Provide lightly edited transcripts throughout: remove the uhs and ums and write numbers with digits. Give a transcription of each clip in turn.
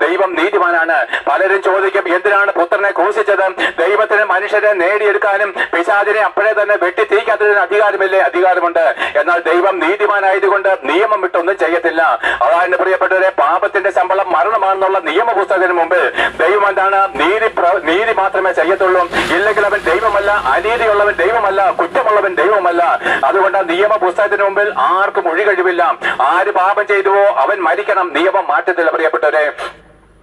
ദൈവം നീതിമാനാണ്. പലരും ചോദിക്കും, എന്തിനാണ് പുത്രനെ ക്രൂശിച്ചത്? ദൈവത്തിന് മനുഷ്യരെ നേടിയെടുക്കാനും പിശാചിനെ അപ്പോഴേ തന്നെ വെട്ടി തീക്കാത്തതിന് അധികാരമില്ലേ? അധികാരമുണ്ട്. എന്നാൽ ദൈവം നീതിമാനായതുകൊണ്ട് നിയമം വിട്ടൊന്നും ചെയ്യത്തില്ല. അതാണ് പ്രിയപ്പെട്ടവരെ, പാപത്തിന്റെ ശമ്പളം മരണമാണെന്നുള്ള നിയമപുസ്തകത്തിന് മുമ്പിൽ ദൈവം എന്താണ്? നീതി മാത്രമേ ചെയ്യത്തുള്ളൂ. ഇല്ലെങ്കിൽ അവൻ ദൈവമല്ല, അനീതിയുള്ളവൻ ദൈവമല്ല, കുറ്റമുള്ളവൻ ദൈവമല്ല. അതുകൊണ്ട് നിയമപുസ്തകത്തിന് മുമ്പിൽ ആർക്കും ഒഴി കഴിവില്ല. ആര് പാപം ചെയ്തുവോ അവൻ മരിക്കണം. നിയമം മാറ്റത്തില്ല പ്രിയപ്പെട്ടവരെ.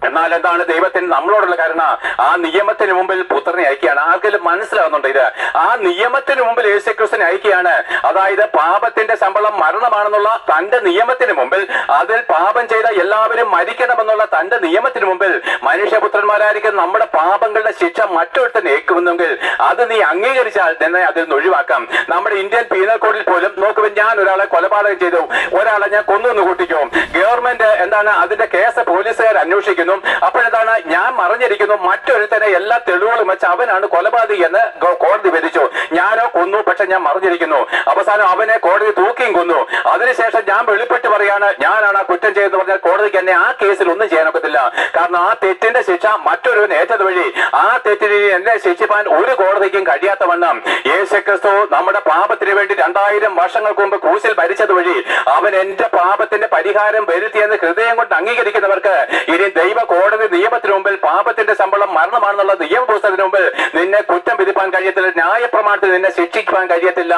എന്നാൽ എന്താണ് ദൈവത്തിന് നമ്മളോടുള്ള കരുണ? ആ നിയമത്തിന് മുമ്പിൽ പുത്രനെ അയക്കുകയാണ്. ആർക്കെങ്കിലും മനസ്സിലാവുന്നുണ്ട് ഇത്? ആ നിയമത്തിന് മുമ്പിൽ യേശുക്രിസ്തുവിനെ അയക്കുകയാണ്. അതായത് പാപത്തിന്റെ ശമ്പളം മരണമാണെന്നുള്ള തന്റെ നിയമത്തിന് മുമ്പിൽ, അതിൽ പാപം ചെയ്ത എല്ലാവരും മരിക്കണമെന്നുള്ള തന്റെ നിയമത്തിന് മുമ്പിൽ മനുഷ്യപുത്രന്മാരായിരിക്കും നമ്മുടെ പാപങ്ങളുടെ ശിക്ഷ മറ്റൊരുത്തൻ ഏൽക്കുമെന്നെങ്കിൽ അത് നീ അംഗീകരിച്ചാൽ തന്നെ അതിൽ നിന്ന് ഒഴിവാക്കാം. നമ്മുടെ ഇന്ത്യൻ പീനൽ കോഡിൽ പോലും നോക്കുമ്പോൾ ഞാൻ ഒരാളെ കൊലപാതകം ചെയ്തു, ഒരാളെ ഞാൻ കൊന്നു കൂട്ടിക്കോ, ഗവൺമെന്റ് എന്താണ് അതിന്റെ കേസ് പോലീസുകാർ അന്വേഷിക്കുന്നു. അപ്പോഴെന്താണ്? ഞാൻ മറിഞ്ഞിരിക്കുന്നു, മറ്റൊരുത്തനെ എല്ലാ തെളിവുകളും വെച്ച് അവനാണ് കൊലപാതകി എന്ന് കോടതി വിധിച്ചു. ഞാനോ കൊന്നു, പക്ഷെ ഞാൻ മറിഞ്ഞിരിക്കുന്നു. അവസാനം അവനെ കോടതി തൂക്കിയും കൊന്നു. അതിനുശേഷം ഞാൻ വെളിപ്പെട്ട് പറയാണ് ഞാനാണ് ആ കുറ്റം ചെയ്തെന്ന് പറഞ്ഞാൽ കോടതിക്ക് എന്നെ ആ കേസിൽ ഒന്നും ചെയ്യാനൊക്കത്തില്ല. കാരണം ആ തെറ്റിന്റെ ശിക്ഷ മറ്റൊരുവൻ ഏറ്റത് വഴി ആ തെറ്റിന് എന്നെ ശിക്ഷിപ്പാൻ ഒരു കോടതിക്കും കഴിയാത്തവണ്ണം യേശുക്രിസ്തു നമ്മുടെ പാപത്തിന് വേണ്ടി 2000 വർഷങ്ങൾക്ക് മുമ്പ് ക്രൂശിൽ ഭരിച്ചത് വഴി അവൻ എന്റെ പാപത്തിന്റെ പരിഹാരം വരുത്തിയെന്ന് ഹൃദയം കൊണ്ട് അംഗീകരിക്കുന്നവർക്ക് ഇനി ദൈവ കോടതി നിയമത്തിന് മുമ്പിൽ പാപത്തിന്റെ ശമ്പളം മരണമാണെന്നുള്ള നിയമപുസ്തകത്തിന് മുമ്പിൽ നിന്നെ കുറ്റം വിധിപ്പാൻ കഴിയത്തില്ല. ന്യായപ്രമാണത്തിൽ നിന്നെ ശിക്ഷിക്കാൻ കഴിയത്തില്ല.